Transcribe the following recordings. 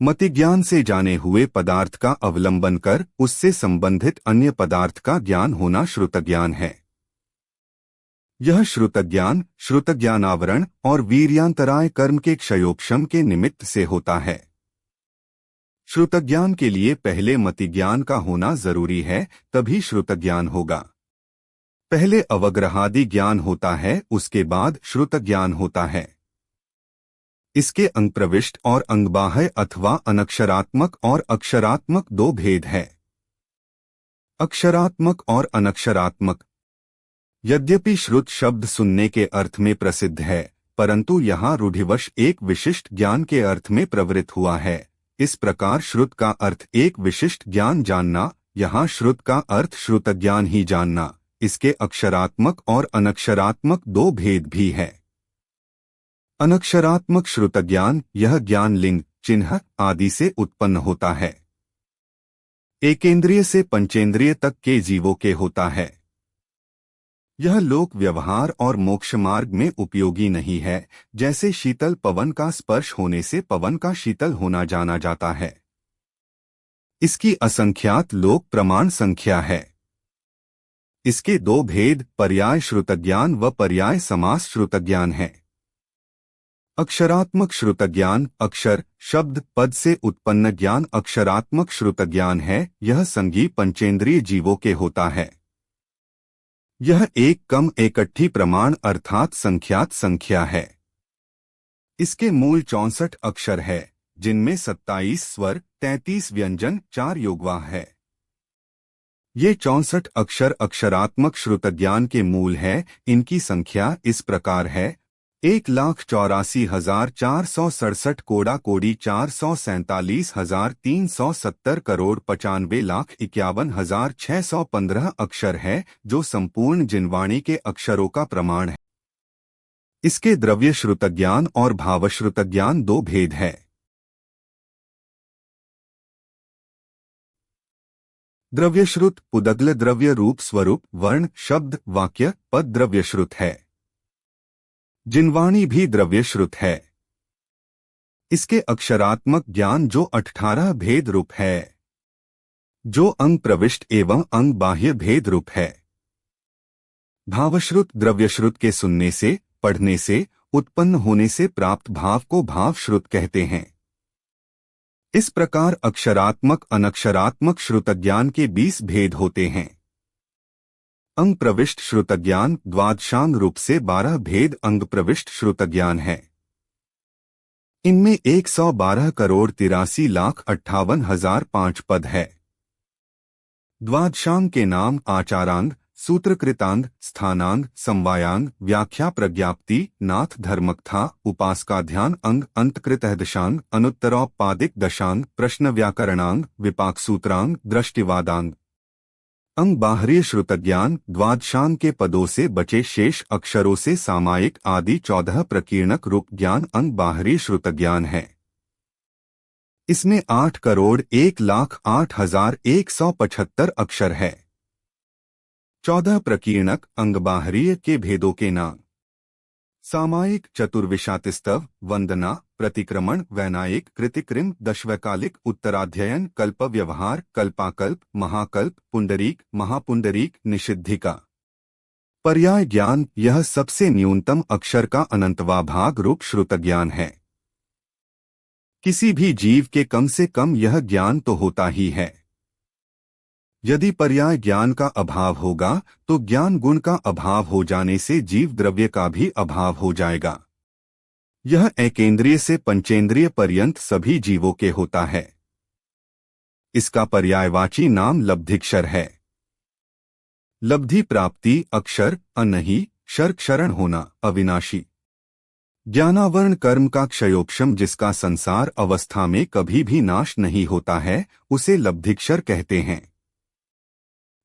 मतिज्ञान से जाने हुए पदार्थ का अवलंबन कर उससे संबंधित अन्य पदार्थ का ज्ञान होना श्रुतज्ञान है। यह श्रुतज्ञान श्रुतज्ञानावरण और वीर्यांतराय कर्म के क्षयोक्षम के निमित्त से होता है। श्रुतज्ञान के लिए पहले मतिज्ञान का होना जरूरी है, तभी श्रुतज्ञान होगा। पहले अवग्रहादि ज्ञान होता है, उसके बाद श्रुतज्ञान होता है। इसके अंगप्रविष्ट और अंगबाह्य अथवा अनक्षरात्मक और अक्षरात्मक दो भेद है। अक्षरात्मक और अनक्षरात्मक। यद्यपि श्रुत शब्द सुनने के अर्थ में प्रसिद्ध है, परंतु यहाँ रूढ़िवश एक विशिष्ट ज्ञान के अर्थ में प्रवृत्त हुआ है। इस प्रकार श्रुत का अर्थ एक विशिष्ट ज्ञान जानना, यहाँ श्रुत का अर्थ श्रुतज्ञान ही जानना। इसके अक्षरात्मक और अनक्षरात्मक दो भेद भी है। अनक्षरात्मक श्रुतज्ञान यह ज्ञान लिंग, चिन्ह आदि से उत्पन्न होता है। एकेंद्रिय से पंचेंद्रिय तक के जीवों के होता है। यह लोक व्यवहार और मोक्ष मार्ग में उपयोगी नहीं है। जैसे शीतल पवन का स्पर्श होने से पवन का शीतल होना जाना जाता है। इसकी असंख्यात लोक प्रमाण संख्या है। इसके दो भेद पर्याय श्रुतज्ञान व पर्याय समास श्रुतज्ञान है। अक्षरात्मक श्रुतज्ञान अक्षर शब्द पद से उत्पन्न ज्ञान अक्षरात्मक श्रुतज्ञान है। यह संगी पंचेंद्रिय जीवों के होता है। यह एक कम एकट्ठी प्रमाण अर्थात संख्यात संख्या है। इसके मूल 64 अक्षर है, जिनमें 27 स्वर, 33 व्यंजन, 4 योगवाह है। ये 64 अक्षर अक्षरात्मक श्रुतज्ञान के मूल है। इनकी संख्या इस प्रकार है: 1,84,467 कोड़ा कोड़ी 447,370 करोड़ 95,51,615 अक्षर है, जो संपूर्ण जिनवाणी के अक्षरों का प्रमाण है। इसके द्रव्य श्रुतज्ञान और भावश्रुतज्ञान दो भेद है। द्रव्यश्रुत पुदग्ल द्रव्य रूप स्वरूप वर्ण शब्द वाक्य पद द्रव्यश्रुत है। जिनवाणी भी द्रव्यश्रुत है। इसके अक्षरात्मक ज्ञान जो 18 भेद रूप है, जो अंग प्रविष्ट एवं अंग बाह्य भेद रूप है। भावश्रुत द्रव्यश्रुत के सुनने से, पढ़ने से, उत्पन्न होने से प्राप्त भाव को भावश्रुत कहते हैं। इस प्रकार अक्षरात्मक अनक्षरात्मक श्रुतज्ञान के 20 भेद होते हैं। अंग प्रविष्ट श्रुतज्ञान द्वादशांग रूप से 12 भेद अंग प्रविष्ट श्रुतज्ञान है। इनमें 112 करोड़ 83,58,005 पद है। द्वादशांग के नाम आचारांग, सूत्रकृतांग, स्थानांग, समवायांग, व्याख्या प्रज्ञाप्ति, नाथ धर्मकथा, उपासकाध्यान अंग, अंतकृतः दशांग, अनुत्तरोपादिक दशांग, प्रश्न व्याकरणांग, विपाक सूत्रांग, दृष्टिवादांग। अंग बाहरी श्रुतज्ञान द्वादशांग के पदों से बचे शेष अक्षरों से सामायिक आदि 14 प्रकीर्णक रूप ज्ञान अंग बाहरी श्रुतज्ञान है। इसमें 8 करोड़ 1,08,175 अक्षर है। 14 प्रकीर्णक अंग बाहरीय के भेदों के नाम: सामायिक चतुर्विशातिस्तव, वंदना, प्रतिक्रमण, वैनायिक, कृतिकृम, दशवैकालिक, उत्तराध्ययन, कल्प व्यवहार, कल्पाकल्प, महाकल्प, पुंडरीक, महापुंडरीक, निषिद्धिका। पर्याय ज्ञान यह सबसे न्यूनतम अक्षर का अनंतवा भाग रूप श्रुतज्ञान है। किसी भी जीव के कम से कम यह ज्ञान तो होता ही है। यदि पर्याय ज्ञान का अभाव होगा तो ज्ञान गुण का अभाव हो जाने से जीव द्रव्य का भी अभाव हो जाएगा। यह एकेंद्रिय से पंचेंद्रिय पर्यंत सभी जीवों के होता है। इसका पर्यायवाची नाम लब्धिक्षर है। लब्धि प्राप्ति अक्षर अनही क्षर क्षरण होना अविनाशी। ज्ञानावरण कर्म का क्षयोक्षम जिसका संसार अवस्था में कभी भी नाश नहीं होता है, उसे लब्धिक्षर कहते हैं।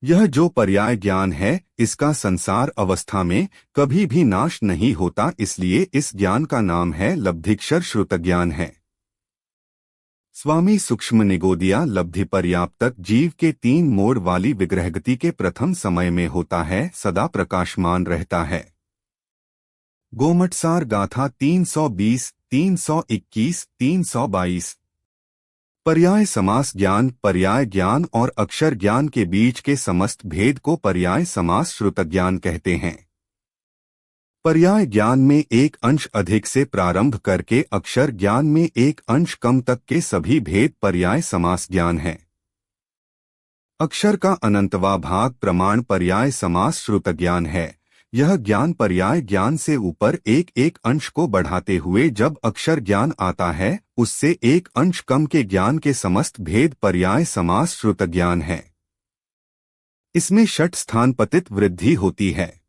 यह जो पर्याय ज्ञान है, इसका संसार अवस्था में कभी भी नाश नहीं होता, इसलिए इस ज्ञान का नाम है लब्धिक्षर श्रुतज्ञान है। स्वामी सूक्ष्म निगोदिया लब्धि पर्याप्तक जीव के 3 मोड़ वाली विग्रहगति के प्रथम समय में होता है, सदा प्रकाशमान रहता है। गोमटसार गाथा 320, 321, 322। पर्याय समास ज्ञान पर्याय ज्ञान और अक्षर ज्ञान के बीच के समस्त भेद को पर्याय समास श्रुत ज्ञान कहते हैं। पर्याय ज्ञान में एक अंश अधिक से प्रारंभ करके अक्षर ज्ञान में एक अंश कम तक के सभी भेद पर्याय समास ज्ञान है। अक्षर का अनंतवा भाग प्रमाण पर्याय समास श्रुत ज्ञान है। यह ज्ञान पर्याय ज्ञान से ऊपर एक एक अंश को बढ़ाते हुए जब अक्षर ज्ञान आता है उससे एक अंश कम के ज्ञान के समस्त भेद पर्याय समास श्रुत ज्ञान है। इसमें षट स्थान पतित वृद्धि होती है।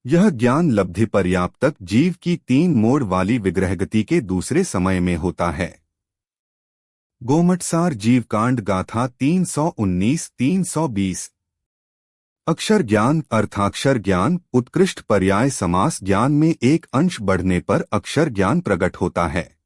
यह ज्ञान लब्धि पर्याप्तक जीव की 3 मोड़ वाली विग्रहगति के दूसरे समय में होता है। गोमटसार जीवकांड गाथा 319-320। अक्षर ज्ञान अर्थाक्षर ज्ञान उत्कृष्ट पर्याय समास ज्ञान में एक अंश बढ़ने पर अक्षर ज्ञान प्रकट होता है।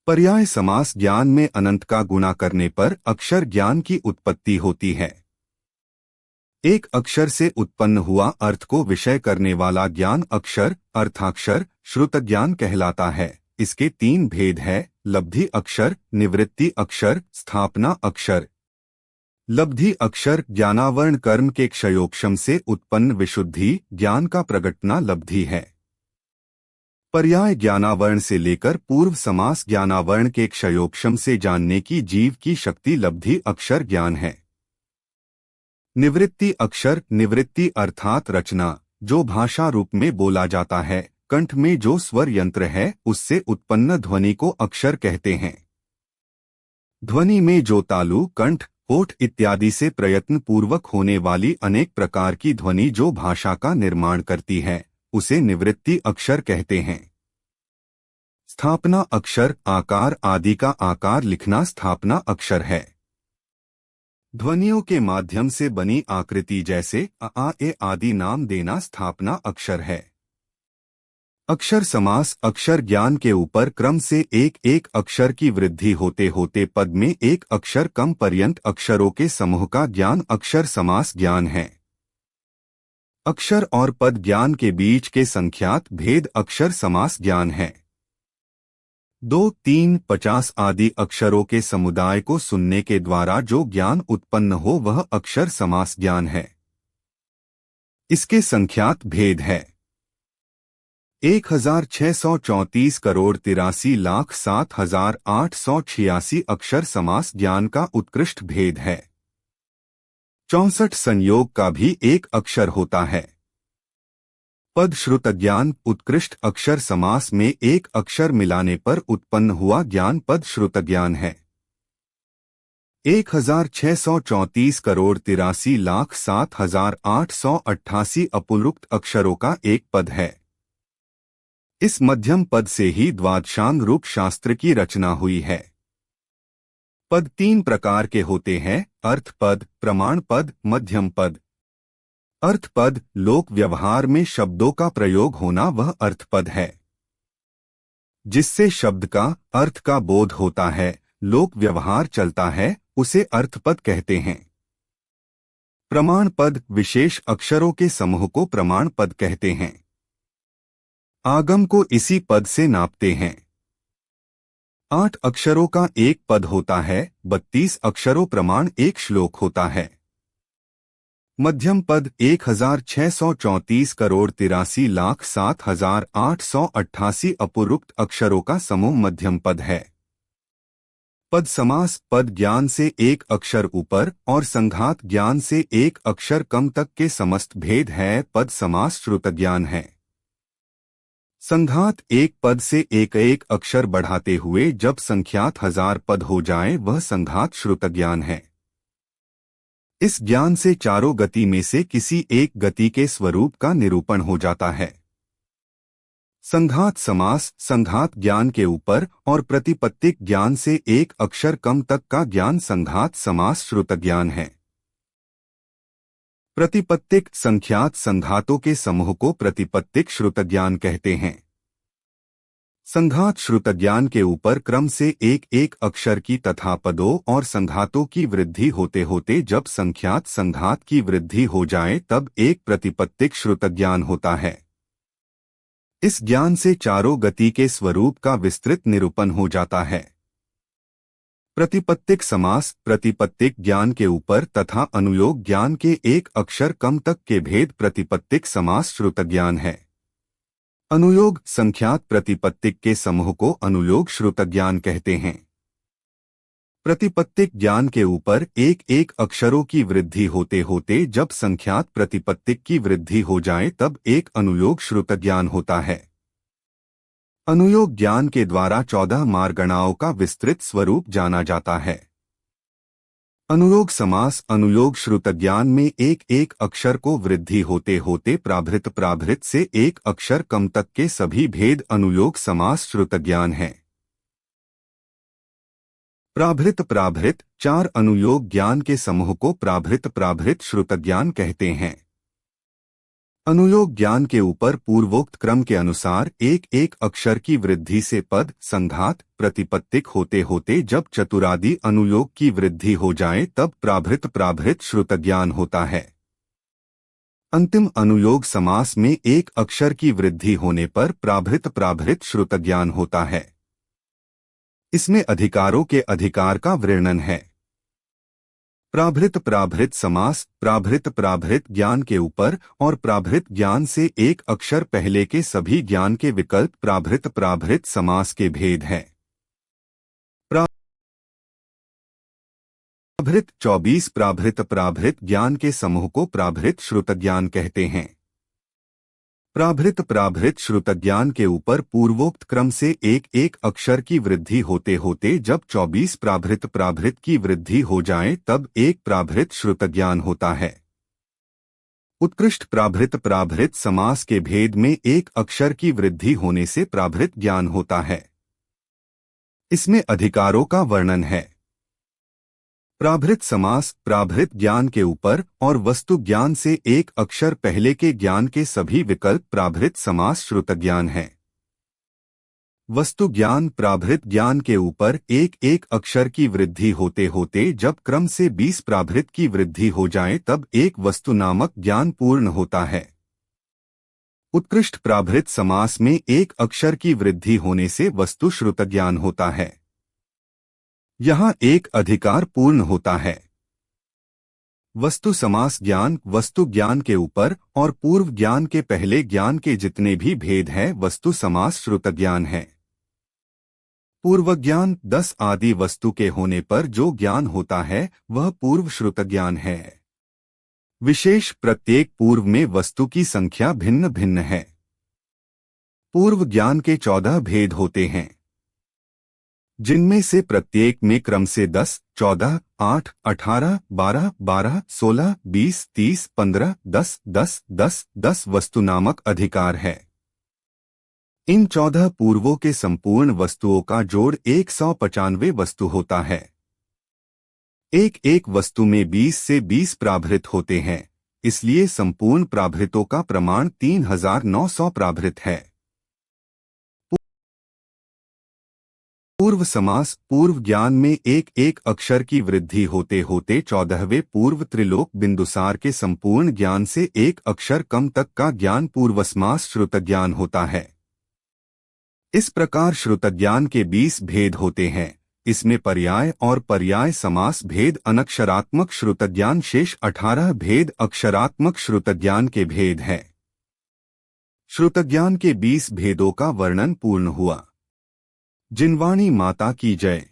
पर्याय समास ज्ञान में अनंत का गुणा करने पर अक्षर ज्ञान की उत्पत्ति होती है। एक अक्षर से उत्पन्न हुआ अर्थ को विषय करने वाला ज्ञान अक्षर अर्थाक्षर श्रुत ज्ञान कहलाता है। इसके 3 भेद है, लब्धि अक्षर, निवृत्ति अक्षर, स्थापना अक्षर। लब्धि अक्षर ज्ञानावरण कर्म के क्षयोक्षम से उत्पन्न विशुद्धि ज्ञान का प्रगटना लब्धि है। पर्याय ज्ञानावरण से लेकर पूर्व समास ज्ञानावरण के क्षयोक्षम से जानने की जीव की शक्ति लब्धि अक्षर ज्ञान है। निवृत्ति अक्षर निवृत्ति अर्थात रचना, जो भाषा रूप में बोला जाता है, कंठ में जो स्वर यंत्र है उससे उत्पन्न ध्वनि को अक्षर कहते हैं। ध्वनि में जो तालु, कंठ, होठ इत्यादि से प्रयत्न पूर्वक होने वाली अनेक प्रकार की ध्वनि जो भाषा का निर्माण करती है उसे निवृत्ति अक्षर कहते हैं। स्थापना अक्षर आकार आदि का आकार लिखना स्थापना अक्षर है। ध्वनियों के माध्यम से बनी आकृति जैसे आ ए आदि नाम देना स्थापना अक्षर है। अक्षर समास अक्षर ज्ञान के ऊपर क्रम से एक एक अक्षर की वृद्धि होते होते पद में एक अक्षर कम पर्यंत अक्षरों के समूह का ज्ञान अक्षर समास ज्ञान है। अक्षर और पद ज्ञान के बीच के संख्यात भेद अक्षर समास ज्ञान है। 2, 3, 50 आदि अक्षरों के समुदाय को सुनने के द्वारा जो ज्ञान उत्पन्न हो वह अक्षर समास ज्ञान है। इसके संख्यात भेद है 1634,83,07,886 अक्षर समास ज्ञान का उत्कृष्ट भेद है। 64 संयोग का भी एक अक्षर होता है। पद श्रुत ज्ञान उत्कृष्ट अक्षर समास में एक अक्षर मिलाने पर उत्पन्न हुआ ज्ञान पद श्रुत ज्ञान है। 1634,83,07,888 अपुरुक्त अक्षरों का एक पद है। इस मध्यम पद से ही द्वादशांग रूप शास्त्र की रचना हुई है। पद 3 प्रकार के होते हैं, अर्थ पद, प्रमाण पद, मध्यम पद। अर्थ पद लोक व्यवहार में शब्दों का प्रयोग होना वह अर्थ पद है। जिससे शब्द का अर्थ का बोध होता है, लोक व्यवहार चलता है, उसे अर्थ पद कहते हैं। प्रमाण पद विशेष अक्षरों के समूह को प्रमाण पद कहते हैं। आगम को इसी पद से नापते हैं। 8 अक्षरों का एक पद होता है, 32 अक्षरों प्रमाण एक श्लोक होता है। मध्यम पद 1634,83,07,888 अपुरुक्त अक्षरों का समूह मध्यम पद है। पद समास पद ज्ञान से एक अक्षर ऊपर और संघात ज्ञान से एक अक्षर कम तक के समस्त भेद है। पद समास श्रुत ज्ञान है। संघात एक पद से एक एक अक्षर बढ़ाते हुए जब संख्यात 1000 पद हो जाए वह संघात श्रुत ज्ञान है। इस ज्ञान से चारों गति में से किसी एक गति के स्वरूप का निरूपण हो जाता है। संघात समास संघात ज्ञान के ऊपर और प्रतिपत्तिक ज्ञान से एक अक्षर कम तक का ज्ञान संघात समास श्रुत ज्ञान है। प्रतिपत्तिक संख्यात संघातों के समूह को प्रतिपत्तिक श्रुत ज्ञान कहते हैं। संघात श्रुत ज्ञान के ऊपर क्रम से एक एक अक्षर की तथा पदों और संघातों की वृद्धि होते होते जब संख्यात संघात की वृद्धि हो जाए तब एक प्रतिपत्तिक श्रुत ज्ञान होता है। इस ज्ञान से चारों गति के स्वरूप का विस्तृत निरूपण हो जाता है। प्रतिपत्तिक समास प्रतिपत्तिक ज्ञान के ऊपर तथा अनुयोग ज्ञान के एक अक्षर कम तक के भेद प्रतिपत्तिक समास श्रुत ज्ञान है। अनुयोग संख्यात प्रतिपत्तिक के समूह को अनुयोग श्रुत ज्ञान कहते हैं। प्रतिपत्तिक ज्ञान के ऊपर एक एक अक्षरों की वृद्धि होते होते जब संख्यात प्रतिपत्तिक की वृद्धि हो जाए तब एक अनुयोग श्रुत ज्ञान होता है। अनुयोग ज्ञान के द्वारा 14 मार्गणाओं का विस्तृत स्वरूप जाना जाता है। अनुयोग समास अनुयोग श्रुत ज्ञान में एक एक अक्षर को वृद्धि होते होते प्राभृत से एक अक्षर कम तक के सभी भेद अनुयोग समास श्रुत ज्ञान है। प्राभृत 4 अनुयोग ज्ञान के समूह को प्राभृत श्रुत ज्ञान कहते हैं। अनुयोग ज्ञान के ऊपर पूर्वोक्त क्रम के अनुसार एक एक अक्षर की वृद्धि से पद संघात प्रतिपत्तिक होते होते जब चतुरादि अनुयोग की वृद्धि हो जाए तब प्राभृत श्रुत ज्ञान होता है। अंतिम अनुयोग समास में एक अक्षर की वृद्धि होने पर प्राभृत श्रुत ज्ञान होता है। इसमें अधिकारों के अधिकार का वर्णन है। प्राभृत समास प्राभृत ज्ञान के ऊपर और प्राभृत ज्ञान से एक अक्षर पहले के सभी ज्ञान के विकल्प प्राभृत समास के भेद हैं। प्राभृत 24 प्राभृत ज्ञान के समूह को प्राभृत श्रुत ज्ञान कहते हैं। प्राभृत श्रुत ज्ञान के ऊपर पूर्वोक्त क्रम से एक एक अक्षर की वृद्धि होते होते जब 24 प्राभृत की वृद्धि हो जाए तब एक प्राभृत श्रुत ज्ञान होता है। उत्कृष्ट प्राभृत समास के भेद में एक अक्षर की वृद्धि होने से प्राभृत ज्ञान होता है। इसमें अधिकारों का वर्णन है। प्राभृत समास प्राभृत ज्ञान के ऊपर और वस्तु ज्ञान से एक अक्षर पहले के ज्ञान के सभी विकल्प प्राभृत समास श्रुत ज्ञान है। वस्तु ज्ञान प्राभृत ज्ञान के ऊपर एक एक अक्षर की वृद्धि होते होते जब क्रम से 20 प्राभृत की वृद्धि हो जाए तब एक वस्तु नामक ज्ञान पूर्ण होता है। उत्कृष्ट प्राभृत समास में एक अक्षर की वृद्धि होने से वस्तु श्रुत ज्ञान होता है। यहाँ एक अधिकार पूर्ण होता है। वस्तु समास ज्ञान वस्तु ज्ञान के ऊपर और पूर्व ज्ञान के पहले ज्ञान के जितने भी भेद हैं वस्तु समास श्रुत ज्ञान है। पूर्व ज्ञान 10 आदि वस्तु के होने पर जो ज्ञान होता है वह पूर्व श्रुत ज्ञान है। विशेष प्रत्येक पूर्व में वस्तु की संख्या भिन्न भिन्न है। पूर्व ज्ञान के 14 भेद होते हैं, जिनमें से प्रत्येक में क्रम से 10, 14, 8, 18, 12, 12, 16, 20, 30, 15, 10, 10, 10, 10 वस्तु नामक अधिकार है। इन 14 पूर्वों के संपूर्ण वस्तुओं का जोड़ 195 वस्तु होता है। एक एक वस्तु में 20 से 20 प्राभृत होते हैं, इसलिए संपूर्ण प्राभृतों का प्रमाण 3900 प्राभृत है। पूर्व समास पूर्व ज्ञान में एक एक अक्षर की वृद्धि होते होते 14वें पूर्व त्रिलोक बिंदुसार के संपूर्ण ज्ञान से एक अक्षर कम तक का ज्ञान पूर्वसमास श्रुत ज्ञान होता है। इस प्रकार श्रुत ज्ञान के 20 भेद होते हैं। इसमें पर्याय और पर्याय समास भेद अनक्षरात्मक श्रुत ज्ञान शेष 18 भेद अक्षरात्मक श्रुत ज्ञान के भेद हैं। श्रुत ज्ञान के 20 भेदों का वर्णन पूर्ण हुआ। जिनवाणी माता की जय।